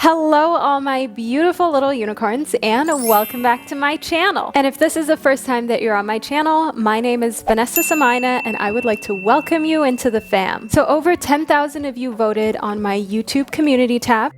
Hello all my beautiful little unicorns and welcome back to my channel. And if this is the first time that you're on my channel, my name is Vanessa Somuayina and I would like to welcome you into the fam. So over 10,000 of you voted on my YouTube community tab.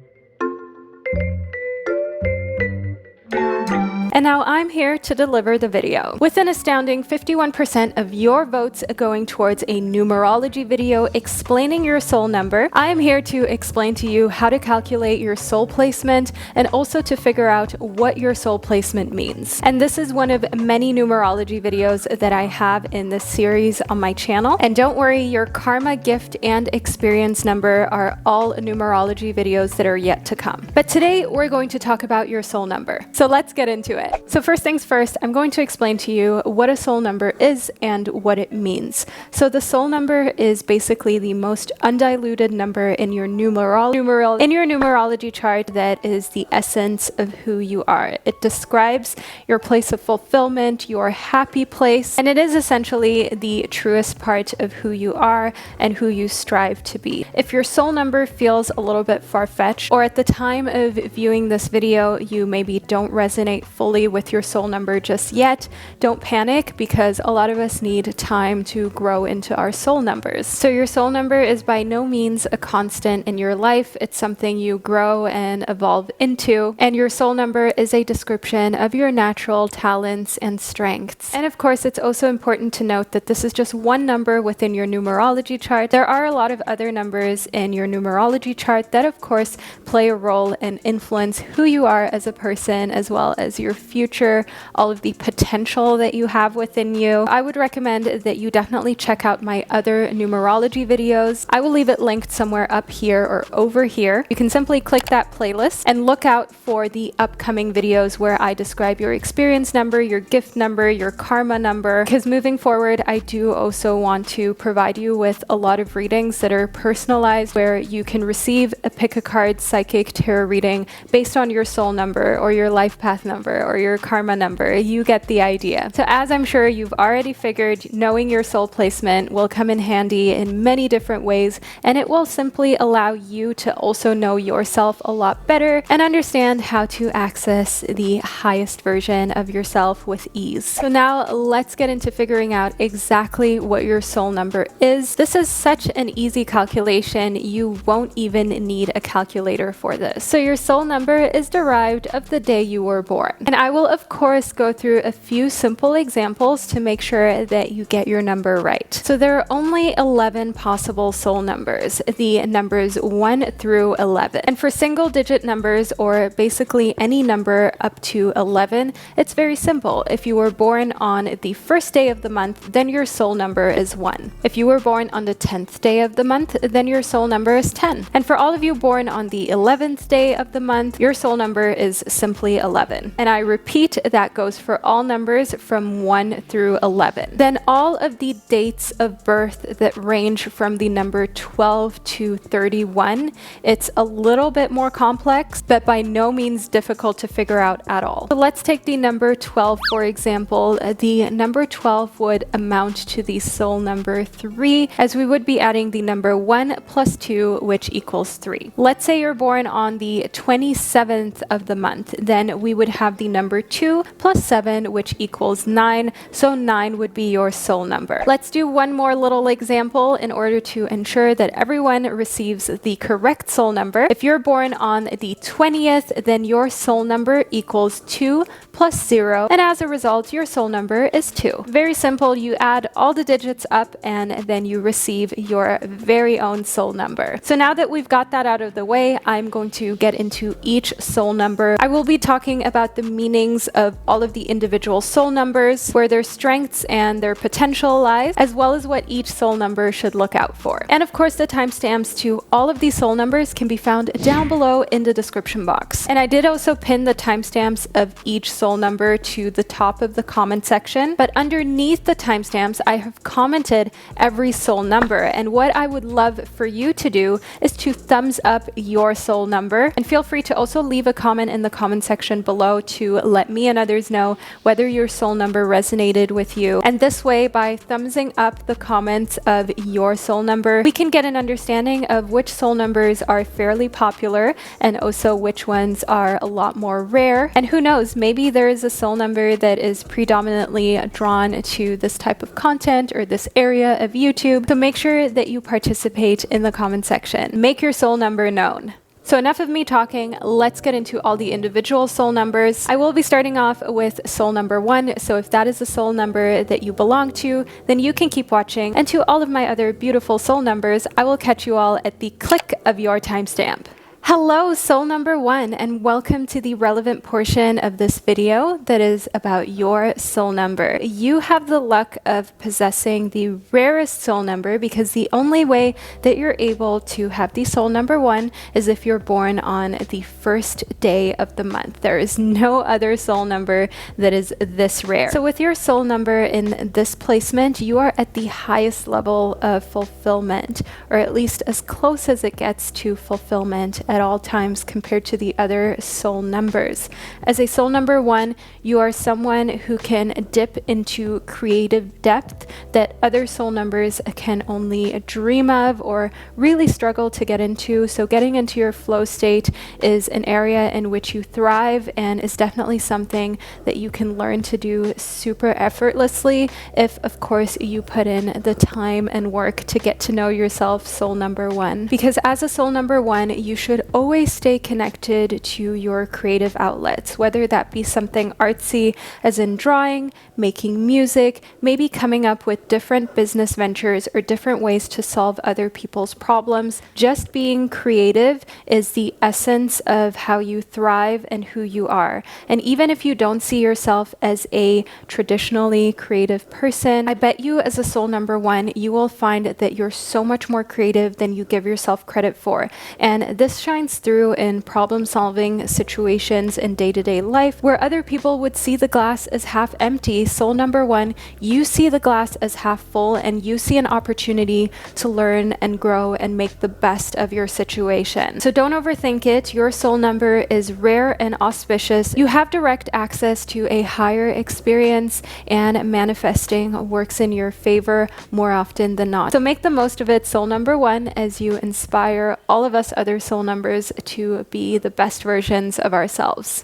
And now I'm here to deliver the video. With an astounding 51% of your votes going towards a numerology video explaining your soul number, I am here to explain to you how to calculate your soul placement and also to figure out what your soul placement means. And this is one of many numerology videos that I have in this series on my channel. And don't worry, your karma, gift, and experience number are all numerology videos that are yet to come. But today we're going to talk about your soul number. So let's get into it. So first things first, I'm going to explain to you what a soul number is and what it means. So the soul number is basically the most undiluted number in your numerology chart that is the essence of who you are. It describes your place of fulfillment, your happy place, and it is essentially the truest part of who you are and who you strive to be. If your soul number feels a little bit far-fetched, or at the time of viewing this video, you maybe don't resonate fully with your soul number just yet, don't panic because a lot of us need time to grow into our soul numbers. So your soul number is by no means a constant in your life. It's something you grow and evolve into. And your soul number is a description of your natural talents and strengths. And of course, it's also important to note that this is just one number within your numerology chart. There are a lot of other numbers in your numerology chart that of course play a role and influence who you are as a person as well as your future, all of the potential that you have within you. I would recommend that you definitely check out my other numerology videos. I will leave it linked somewhere up here or over here. You can simply click that playlist and look out for the upcoming videos where I describe your experience number, your gift number, your karma number, because moving forward, I do also want to provide you with a lot of readings that are personalized where you can receive a pick a card psychic tarot reading based on your soul number or your life path number or your karma number. You get the idea. So as I'm sure you've already figured, knowing your soul placement will come in handy in many different ways, and it will simply allow you to also know yourself a lot better and understand how to access the highest version of yourself with ease. So now let's get into figuring out exactly what your soul number is. This is such an easy calculation, you won't even need a calculator for this. So your soul number is derived of the day you were born. And I will of course go through a few simple examples to make sure that you get your number right. So there are only 11 possible soul numbers, the numbers 1 through 11. And for single digit numbers, or basically any number up to 11, it's very simple. If you were born on the first day of the month, then your soul number is 1. If you were born on the 10th day of the month, then your soul number is 10. And for all of you born on the 11th day of the month, your soul number is simply 11. And I repeat, that goes for all numbers from 1 through 11. Then all of the dates of birth that range from the number 12 to 31, it's a little bit more complex, but by no means difficult to figure out at all. So let's take the number 12, for example. The number 12 would amount to the soul number 3, as we would be adding the number 1 plus 2, which equals 3. Let's say you're born on the 27th of the month, then we would have the number 2 plus 7, which equals 9, so 9 would be your soul number. Let's do one more little example in order to ensure that everyone receives the correct soul number. If you're born on the 20th, then your soul number equals 2 plus 0, and as a result, your soul number is 2. Very simple, you add all the digits up and then you receive your very own soul number. So now that we've got that out of the way, I'm going to get into each soul number. I will be talking about the meanings of all of the individual soul numbers, where their strengths and their potential lies, as well as what each soul number should look out for. And of course, the timestamps to all of these soul numbers can be found down below in the description box. And I did also pin the timestamps of each soul number to the top of the comment section, but underneath the timestamps, I have commented every soul number. And what I would love for you to do is to thumbs up your soul number, and feel free to also leave a comment in the comment section below to to let me and others know whether your soul number resonated with you. And this way, by thumbsing up the comments of your soul number, we can get an understanding of which soul numbers are fairly popular and also which ones are a lot more rare. And who knows, maybe there is a soul number that is predominantly drawn to this type of content or this area of YouTube. So make sure that you participate in the comment section. Make your soul number known. So enough of me talking, let's get into all the individual soul numbers. I will be starting off with soul number 1, so if that is the soul number that you belong to, then you can keep watching. And to all of my other beautiful soul numbers, I will catch you all at the click of your timestamp. Hello, soul number 1, and welcome to the relevant portion of this video that is about your soul number. You have the luck of possessing the rarest soul number because the only way that you're able to have the soul number 1 is if you're born on the first day of the month. There is no other soul number that is this rare. So with your soul number in this placement, you are at the highest level of fulfillment, or at least as close as it gets to fulfillment at all times compared to the other soul numbers. As a soul number 1, you are someone who can dip into creative depth that other soul numbers can only dream of or really struggle to get into. So getting into your flow state is an area in which you thrive and is definitely something that you can learn to do super effortlessly if, of course, you put in the time and work to get to know yourself, soul number 1. Because as a soul number 1, you should always stay connected to your creative outlets, whether that be something artsy as in drawing, making music, maybe coming up with different business ventures or different ways to solve other people's problems. Just being creative is the essence of how you thrive and who you are. And even if you don't see yourself as a traditionally creative person, I bet you as a soul number 1, you will find that you're so much more creative than you give yourself credit for. And this shines through in problem-solving situations in day-to-day life where other people would see the glass as half empty. Soul number 1, you see the glass as half full and you see an opportunity to learn and grow and make the best of your situation. So don't overthink it. Your soul number is rare and auspicious. You have direct access to a higher experience and manifesting works in your favor more often than not. So make the most of it, soul number 1, as you inspire all of us other soul numbers to be the best versions of ourselves.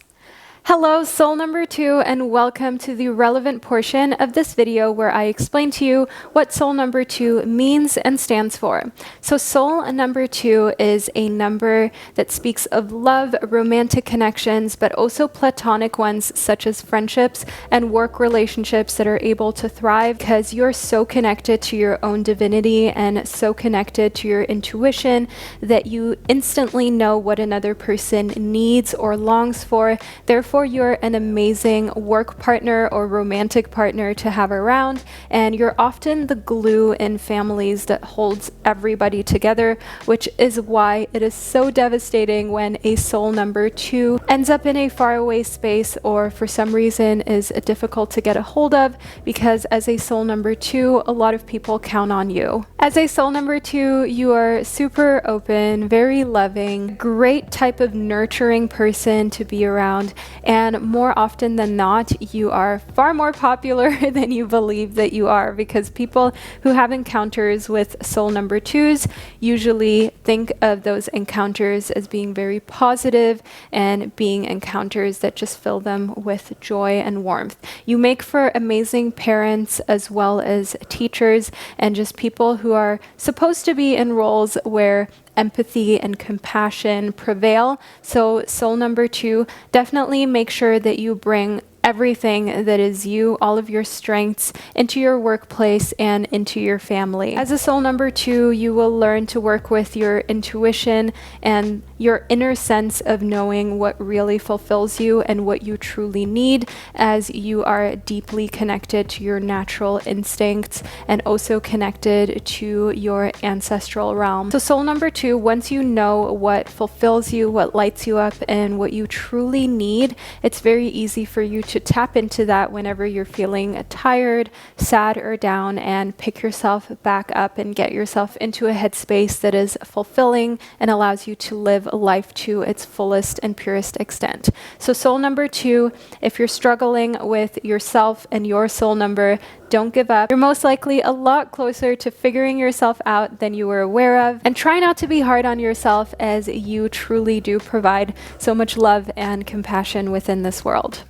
Hello, soul number 2, and welcome to the relevant portion of this video where I explain to you what soul number 2 means and stands for. So soul number 2 is a number that speaks of love, romantic connections, but also platonic ones such as friendships and work relationships that are able to thrive because you're so connected to your own divinity and so connected to your intuition that you instantly know what another person needs or longs for. Therefore, you're an amazing work partner or romantic partner to have around, and you're often the glue in families that holds everybody together, which is why it is so devastating when a soul number 2 ends up in a faraway space or for some reason is difficult to get a hold of, because as a soul number 2, a lot of people count on you. As a soul number 2, you are super open, very loving, great type of nurturing person to be around. And more often than not, you are far more popular than you believe that you are, because people who have encounters with soul number 2s usually think of those encounters as being very positive and being encounters that just fill them with joy and warmth. You make for amazing parents as well as teachers and just people who are supposed to be in roles where empathy and compassion prevail. So soul number 2, definitely make sure that you bring everything that is you, all of your strengths, into your workplace and into your family. As a soul number 2, you will learn to work with your intuition and your inner sense of knowing what really fulfills you and what you truly need, as you are deeply connected to your natural instincts and also connected to your ancestral realm. So soul number 2, once you know what fulfills you, what lights you up, and what you truly need, it's very easy for you to tap into that whenever you're feeling tired, sad, or down, and pick yourself back up and get yourself into a headspace that is fulfilling and allows you to live life to its fullest and purest extent. So soul number 2, if you're struggling with yourself and your soul number, don't give up. You're most likely a lot closer to figuring yourself out than you were aware of. And try not to be hard on yourself, as you truly do provide so much love and compassion within this world.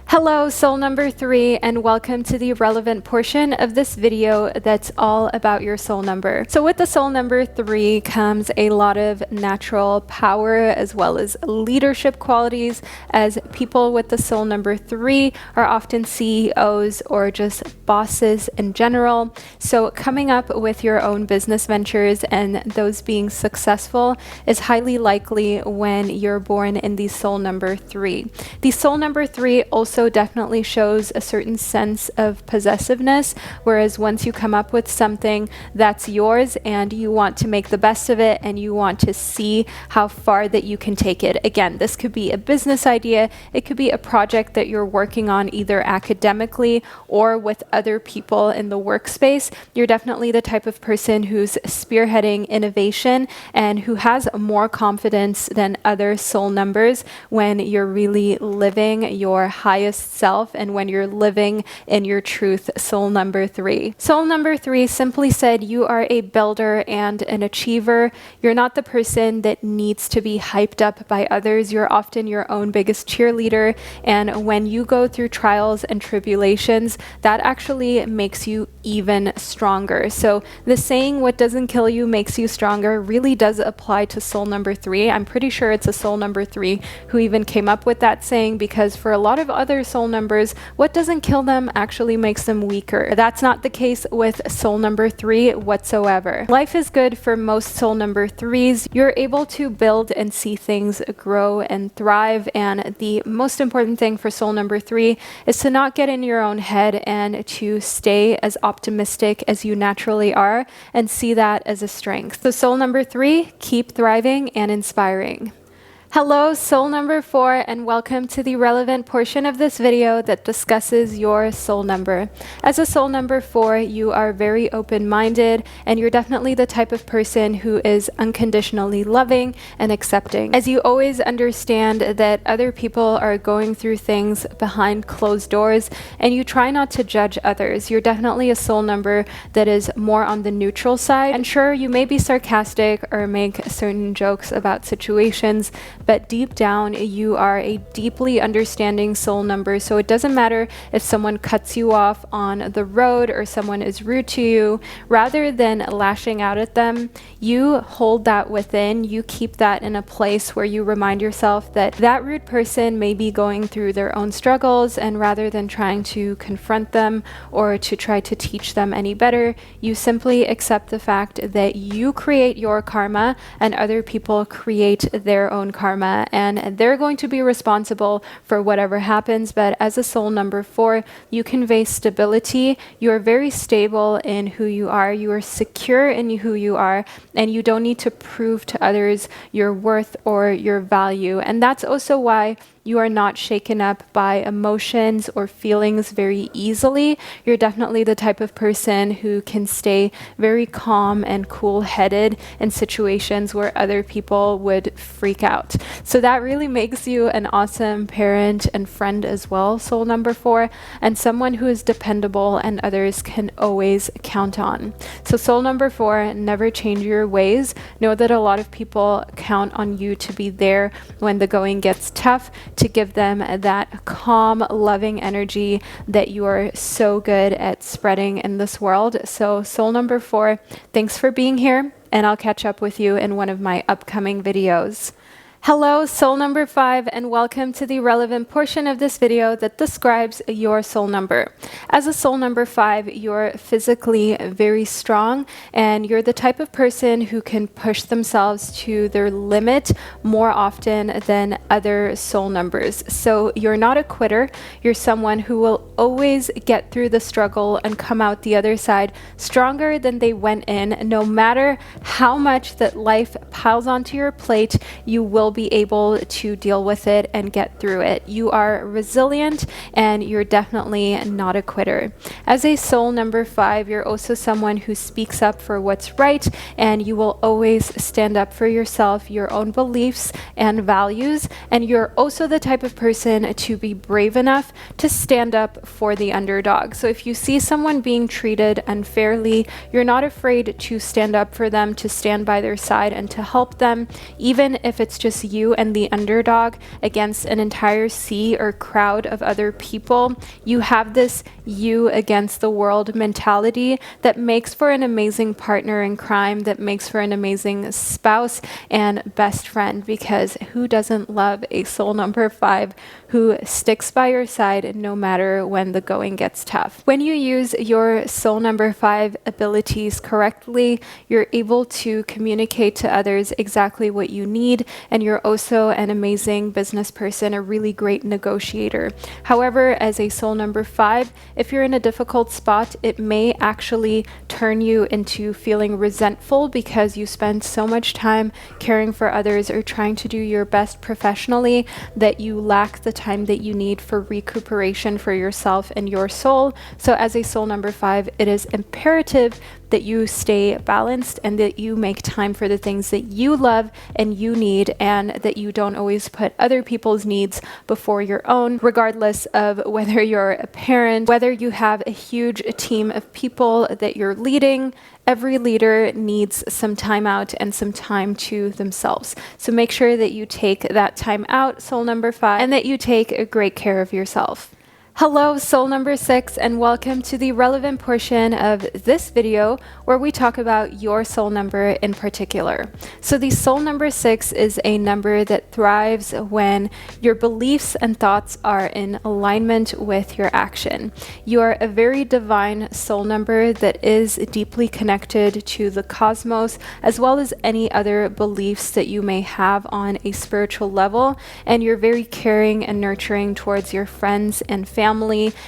Hello, soul number 3, and welcome to the relevant portion of this video that's all about your soul number. So with the soul number 3 comes a lot of natural power as well as leadership qualities, as people with the soul number 3 are often CEOs or just bosses in general. So coming up with your own business ventures and those being successful is highly likely when you're born in the soul number 3. The soul number 3 also definitely shows a certain sense of possessiveness, whereas once you come up with something that's yours and you want to make the best of it and you want to see how far that you can take it. Again, this could be a business idea, it could be a project that you're working on either academically or with other people in the workspace. You're definitely the type of person who's spearheading innovation and who has more confidence than other soul numbers when you're really living your highest self and when you're living in your truth, soul number 3. Soul number 3 simply said you are a builder and an achiever. You're not the person that needs to be hyped up by others. You're often your own biggest cheerleader, and when you go through trials and tribulations, that actually makes you even stronger. So the saying, what doesn't kill you makes you stronger, really does apply to soul number 3. I'm pretty sure it's a soul number 3 who even came up with that saying, because for a lot of other soul numbers, what doesn't kill them actually makes them weaker. That's not the case with soul number 3 whatsoever. Life is good for most soul number 3s. You're able to build and see things grow and thrive, and the most important thing for soul number 3 is to not get in your own head and to stay as optimistic as you naturally are and see that as a strength. So soul number 3, keep thriving and inspiring. Hello, soul number 4, and welcome to the relevant portion of this video that discusses your soul number. As a soul number 4, you are very open-minded, and you're definitely the type of person who is unconditionally loving and accepting. As you always understand that other people are going through things behind closed doors, and you try not to judge others. You're definitely a soul number that is more on the neutral side. And sure, you may be sarcastic or make certain jokes about situations, but deep down, you are a deeply understanding soul number. So it doesn't matter if someone cuts you off on the road or someone is rude to you. Rather than lashing out at them, you hold that within. You keep that in a place where you remind yourself that that rude person may be going through their own struggles, and rather than trying to confront them or to try to teach them any better, you simply accept the fact that you create your karma and other people create their own karma, and they're going to be responsible for whatever happens. But as a soul number 4, you convey stability. You are very stable in who you are. You are secure in who you are, and you don't need to prove to others your worth or your value. And that's also why you are not shaken up by emotions or feelings very easily. You're definitely the type of person who can stay very calm and cool-headed in situations where other people would freak out. So that really makes you an awesome parent and friend as well, soul number 4, and someone who is dependable and others can always count on. So soul number 4, never change your ways. Know that a lot of people count on you to be there when the going gets tough, to give them that calm, loving energy that you are so good at spreading in this world. So soul number 4, thanks for being here, and I'll catch up with you in one of my upcoming videos. Hello, soul number 5, and welcome to the relevant portion of this video that describes your soul number. As a soul number 5, you're physically very strong, and you're the type of person who can push themselves to their limit more often than other soul numbers. So you're not a quitter. You're someone who will always get through the struggle and come out the other side stronger than they went in. No matter how much that life piles onto your plate, you will be able to deal with it and get through it. You are resilient and you're definitely not a quitter. As a soul number 5, you're also someone who speaks up for what's right, and you will always stand up for yourself, your own beliefs and values, and you're also the type of person to be brave enough to stand up for the underdog. So if you see someone being treated unfairly, you're not afraid to stand up for them, to stand by their side and to help them, even if it's just you and the underdog against an entire sea or crowd of other people. You have this you against the world mentality that makes for an amazing partner in crime, that makes for an amazing spouse and best friend, because who doesn't love a soul number 5 who sticks by your side no matter when the going gets tough? When you use your soul number 5 abilities correctly, you're able to communicate to others exactly what you need, and you're also an amazing business person, a really great negotiator. However, as a soul number 5, if you're in a difficult spot, it may actually turn you into feeling resentful because you spend so much time caring for others or trying to do your best professionally that you lack the time that you need for recuperation for yourself and your soul. So as a soul number 5, it is imperative that you stay balanced and that you make time for the things that you love and you need, and that you don't always put other people's needs before your own, regardless of whether you're a parent, whether you have a huge team of people that you're leading. Every leader needs some time out and some time to themselves. So make sure that you take that time out, soul number 5, and that you take a great care of yourself. Hello, soul number 6, and welcome to the relevant portion of this video where we talk about your soul number in particular. So the soul number 6 is a number that thrives when your beliefs and thoughts are in alignment with your action. You are a very divine soul number that is deeply connected to the cosmos, as well as any other beliefs that you may have on a spiritual level, and you're very caring and nurturing towards your friends and family,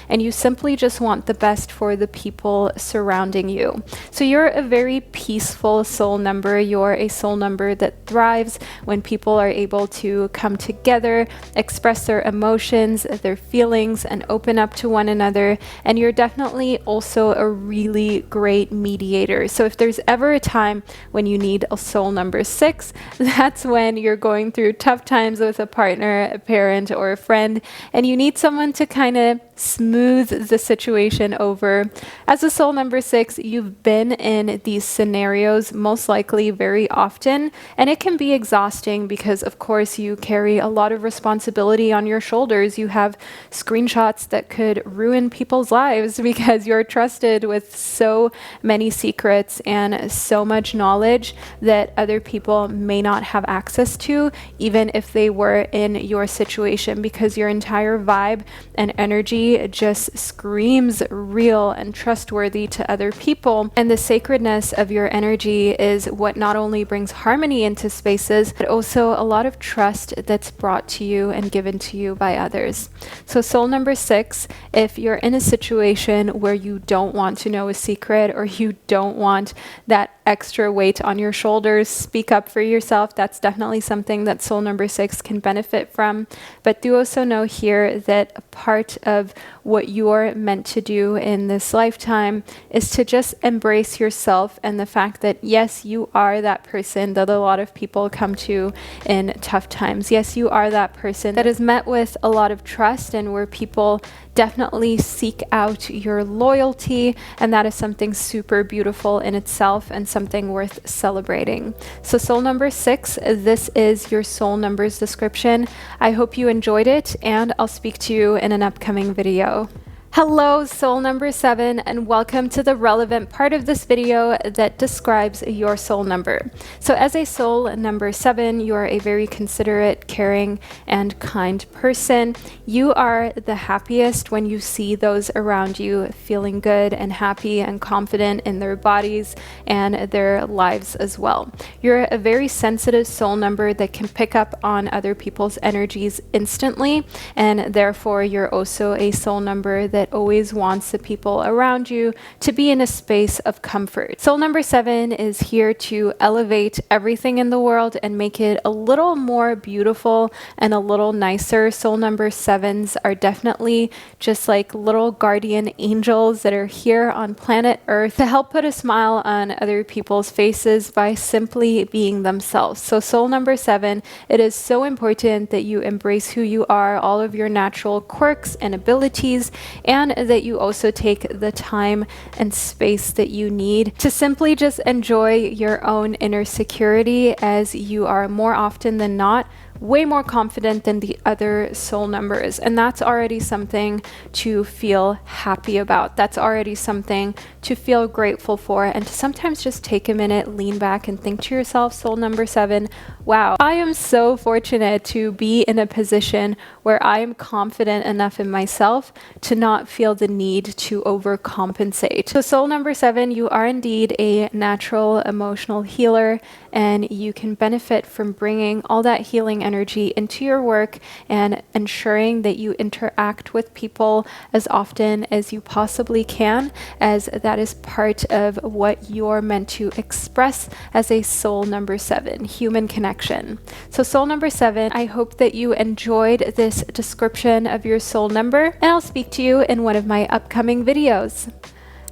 and you simply just want the best for the people surrounding you. So you're a very peaceful soul number. You're a soul number that thrives when people are able to come together, express their emotions, their feelings, and open up to one another. And you're definitely also a really great mediator. So if there's ever a time when you need a soul number 6, that's when you're going through tough times with a partner, a parent, or a friend, and you need someone to kind of smooth the situation over. As a soul number 6, you've been in these scenarios most likely very often, and it can be exhausting because, of course, you carry a lot of responsibility on your shoulders. You have screenshots that could ruin people's lives because you're trusted with so many secrets and so much knowledge that other people may not have access to, even if they were in your situation, because your entire vibe and energy just screams real and trustworthy to other people. And the sacredness of your energy is what not only brings harmony into spaces, but also a lot of trust that's brought to you and given to you by others. So soul number 6, if you're in a situation where you don't want to know a secret, or you don't want that extra weight on your shoulders, speak up for yourself. That's definitely something that soul number 6 can benefit from. But do also know here that a part of what you're meant to do in this lifetime is to just embrace yourself and the fact that, yes, you are that person that a lot of people come to in tough times. Yes, you are that person that is met with a lot of trust and where people definitely seek out your loyalty, and that is something super beautiful in itself and something worth celebrating. So soul number 6, this is your soul numbers description. I hope you enjoyed it, and I'll speak to you in an upcoming video. Hello, soul number 7, and welcome to the relevant part of this video that describes your soul number. So as a soul number 7, you are a very considerate, caring, and kind person. You are the happiest when you see those around you feeling good and happy and confident in their bodies and their lives as well. You're a very sensitive soul number that can pick up on other people's energies instantly, and therefore you're also a soul number that that always wants the people around you to be in a space of comfort. Soul number 7 is here to elevate everything in the world and make it a little more beautiful and a little nicer. Soul number 7s are definitely just like little guardian angels that are here on planet Earth to help put a smile on other people's faces by simply being themselves. So soul number 7, it is so important that you embrace who you are, all of your natural quirks and abilities, and that you also take the time and space that you need to simply just enjoy your own inner security, as you are more often than not way more confident than the other soul numbers. And that's already something to feel happy about. That's already something to feel grateful for, and to sometimes just take a minute, lean back, and think to yourself, soul number 7, wow, I am so fortunate to be in a position where I am confident enough in myself to not feel the need to overcompensate. So soul number 7, you are indeed a natural emotional healer, and you can benefit from bringing all that healing energy into your work and ensuring that you interact with people as often as you possibly can, as that is part of what you're meant to express as a soul number 7, human connection. So soul number 7, I hope that you enjoyed this description of your soul number, and I'll speak to you in one of my upcoming videos.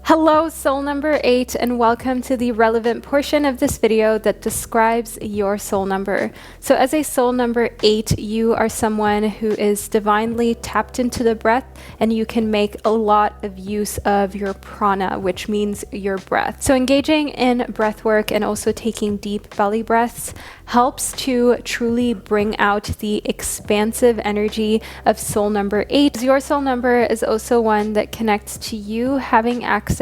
Hello, soul number 8, and welcome to the relevant portion of this video that describes your soul number. So as a soul number 8, you are someone who is divinely tapped into the breath, and you can make a lot of use of your prana, which means your breath. So engaging in breath work and also taking deep belly breaths helps to truly bring out the expansive energy of soul number 8. Your soul number is also one that connects to you having access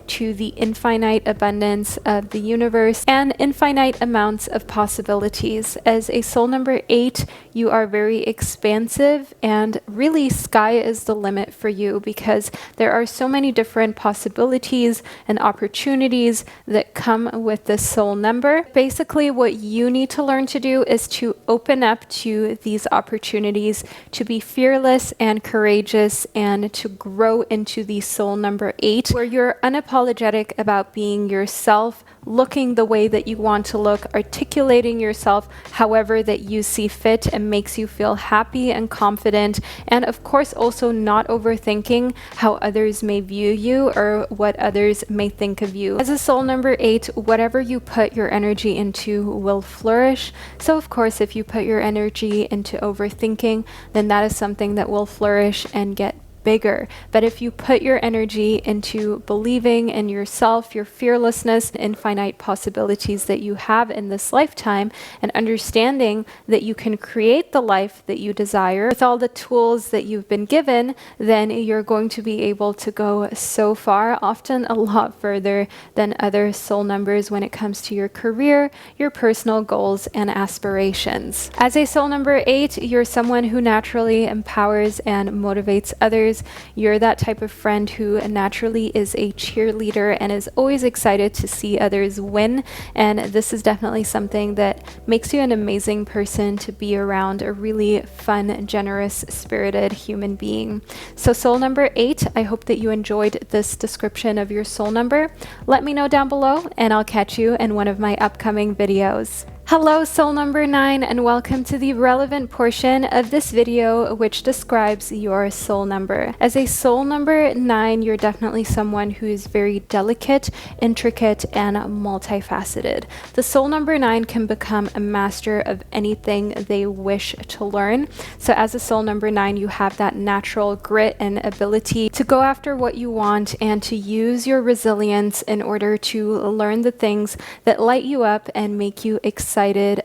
to the infinite abundance of the universe and infinite amounts of possibilities. As a soul number 8, you are very expansive, and really sky is the limit for you, because there are so many different possibilities and opportunities that come with this soul number. Basically, what you need to learn to do is to open up to these opportunities, to be fearless and courageous, and to grow into the soul number 8, where you're unapologetic about being yourself, looking the way that you want to look, articulating yourself however that you see fit and makes you feel happy and confident, and of course also not overthinking how others may view you or what others may think of you. As a soul number 8, whatever you put your energy into will flourish. So of course, if you put your energy into overthinking, then that is something that will flourish and get bigger. But if you put your energy into believing in yourself, your fearlessness, infinite possibilities that you have in this lifetime, and understanding that you can create the life that you desire with all the tools that you've been given, then you're going to be able to go so far, often a lot further than other soul numbers when it comes to your career, your personal goals, and aspirations. As a soul number 8, you're someone who naturally empowers and motivates others. You're that type of friend who naturally is a cheerleader and is always excited to see others win. And this is definitely something that makes you an amazing person to be around, a really fun, generous, spirited human being. So soul number 8, I hope that you enjoyed this description of your soul number. Let me know down below, and I'll catch you in one of my upcoming videos. Hello, soul number 9, and welcome to the relevant portion of this video which describes your soul number. As a soul number 9, you're definitely someone who is very delicate, intricate, and multifaceted. The soul number 9 can become a master of anything they wish to learn. So as a soul number 9, you have that natural grit and ability to go after what you want and to use your resilience in order to learn the things that light you up and make you excited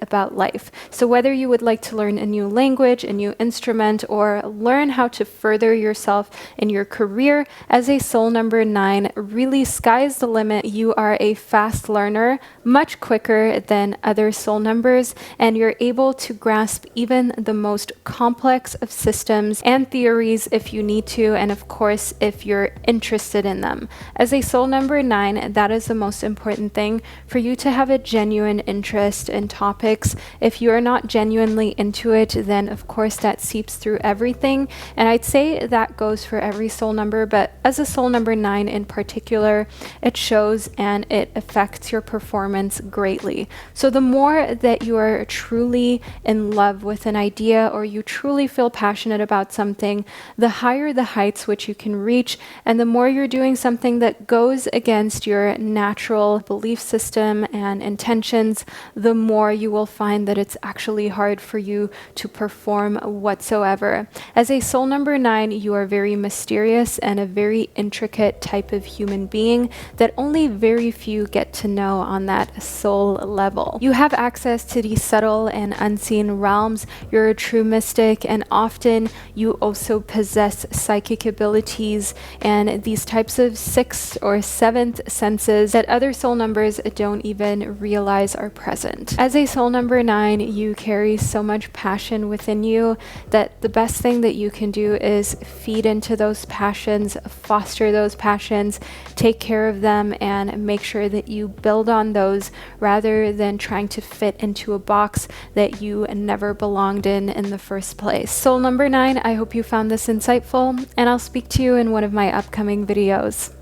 about life. So whether you would like to learn a new language, a new instrument, or learn how to further yourself in your career, as a soul number 9, really sky's the limit. You are a fast learner, much quicker than other soul numbers, and you're able to grasp even the most complex of systems and theories if you need to, and of course if you're interested in them. As a soul number 9, that is the most important thing, for you to have a genuine interest in topics. If you're not genuinely into it, then of course that seeps through everything. And I'd say that goes for every soul number, but as a soul number 9 in particular, it shows and it affects your performance greatly. So the more that you are truly in love with an idea, or you truly feel passionate about something, the higher the heights which you can reach, and the more you're doing something that goes against your natural belief system and intentions, the more you will find that it's actually hard for you to perform whatsoever. As a soul number 9, you are very mysterious and a very intricate type of human being that only very few get to know on that soul level. You have access to the subtle and unseen realms. You're a true mystic, and often you also possess psychic abilities and these types of 6th or 7th senses that other soul numbers don't even realize are present. As a soul number 9, you carry so much passion within you that the best thing that you can do is feed into those passions, foster those passions, take care of them, and make sure that you build on those rather than trying to fit into a box that you never belonged in the first place. Soul number 9, I hope you found this insightful, and I'll speak to you in one of my upcoming videos.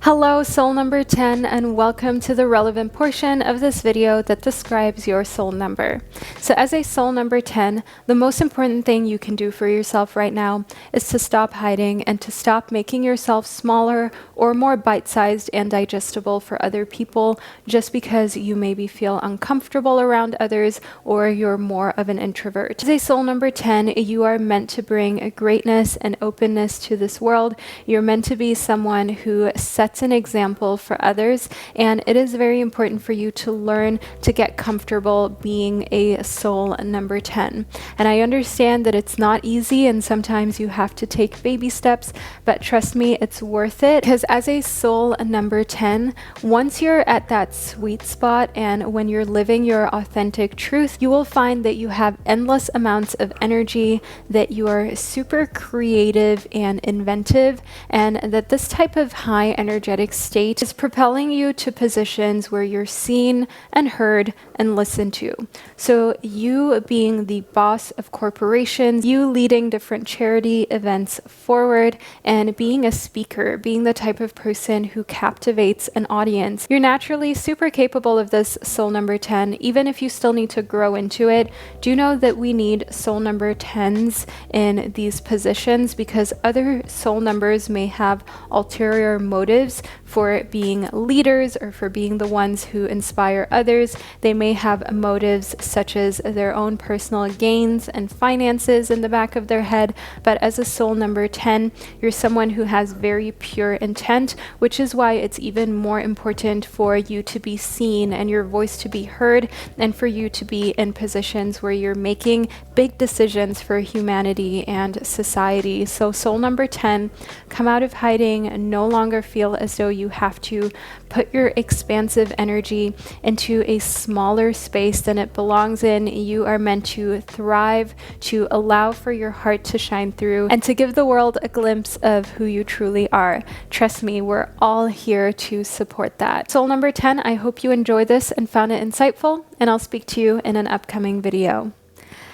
Hello, soul number 10, and welcome to the relevant portion of this video that describes your soul number. So as a soul number 10, the most important thing you can do for yourself right now is to stop hiding and to stop making yourself smaller or more bite-sized and digestible for other people just because you maybe feel uncomfortable around others or you're more of an introvert. As a soul number 10, you are meant to bring greatness and openness to this world. You're meant to be someone who sets an example for others, and it is very important for you to learn to get comfortable being a soul number 10. And I understand that it's not easy and sometimes you have to take baby steps, but trust me, it's worth it, because as a soul number 10, once you're at that sweet spot and when you're living your authentic truth, you will find that you have endless amounts of energy, that you are super creative and inventive, and that this type of high energetic state is propelling you to positions where you're seen and heard and listened to. So you being the boss of corporations, you leading different charity events forward, and being a speaker, being the type of person who captivates an audience. You're naturally super capable of this, soul number 10. Even if you still need to grow into it, do know that we need soul number 10s in these positions because other soul numbers may have ulterior motives for being leaders or for being the ones who inspire others. They may have motives such as their own personal gains and finances in the back of their head, but as a soul number 10, you're someone who has very pure intent, which is why it's even more important for you to be seen and your voice to be heard, and for you to be in positions where you're making big decisions for humanity and society. So soul number 10, come out of hiding, no longer feel as though you have to put your expansive energy into a smaller space than it belongs in. You are meant to thrive, to allow for your heart to shine through, and to give the world a glimpse of who you truly are. Trust me, we're all here to support that. Soul number 10, I hope you enjoyed this and found it insightful, and I'll speak to you in an upcoming video.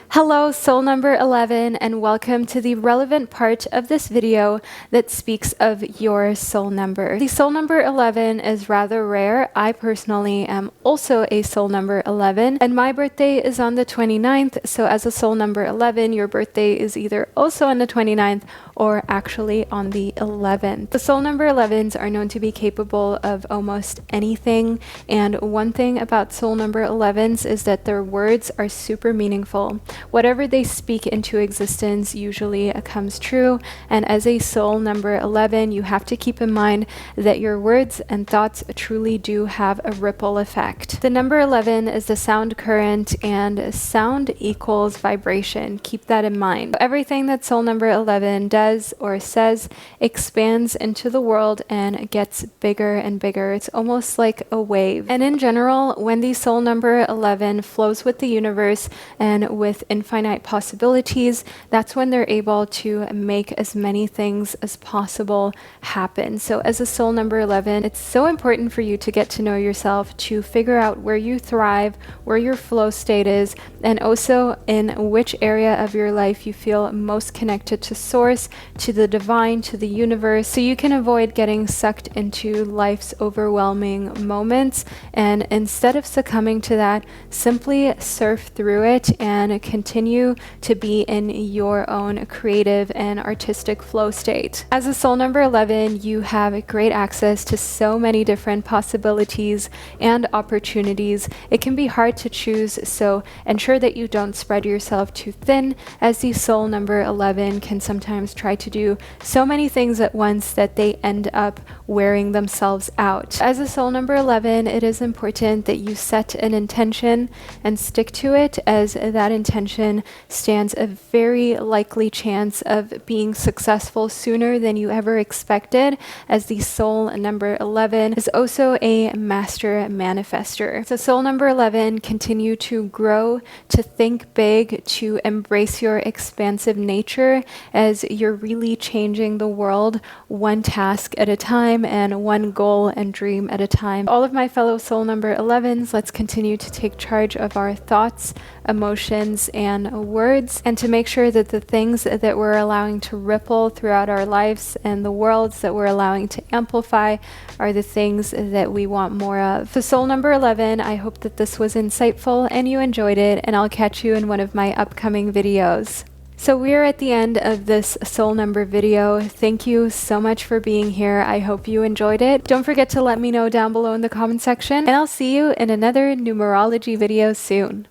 Hello, soul number 11, and welcome to the relevant part of this video that speaks of your soul number. The soul number 11 is rather rare. I personally am also a soul number 11, and my birthday is on the 29th, so as a soul number 11, your birthday is either also on the 29th or actually on the 11th. The soul number 11s are known to be capable of almost anything, and one thing about soul number 11s is that their words are super meaningful. Whatever they speak into existence usually comes true, and as a soul number 11, you have to keep in mind that your words and thoughts truly do have a ripple effect. The number 11 is the sound current, and sound equals vibration. Keep that in mind. Everything that soul number 11 does does or says expands into the world and gets bigger and bigger. It's almost like a wave. And in general, when the soul number 11 flows with the universe and with infinite possibilities, that's when they're able to make as many things as possible happen. So as a soul number 11, it's so important for you to get to know yourself, to figure out where you thrive, where your flow state is, and also in which area of your life you feel most connected to source, to the divine, to the universe, so you can avoid getting sucked into life's overwhelming moments. And instead of succumbing to that, simply surf through it and continue to be in your own creative and artistic flow state. As a soul number 11, you have great access to so many different possibilities and opportunities. It can be hard to choose, so ensure that you don't spread yourself too thin, as the soul number 11 can sometimes try to do so many things at once that they end up wearing themselves out. As a soul number 11, it is important that you set an intention and stick to it, as that intention stands a very likely chance of being successful sooner than you ever expected, as the soul number 11 is also a master manifester. So soul number 11, continue to grow, to think big, to embrace your expansive nature, as you're really changing the world one task at a time and one goal and dream at a time. All of my fellow soul number 11s, let's continue to take charge of our thoughts, emotions, and words, and to make sure that the things that we're allowing to ripple throughout our lives and the worlds that we're allowing to amplify are the things that we want more of. So soul number 11, I hope that this was insightful and you enjoyed it, and I'll catch you in one of my upcoming videos. So we're at the end of this soul number video. Thank you so much for being here. I hope you enjoyed it. Don't forget to let me know down below in the comment section, and I'll see you in another numerology video soon.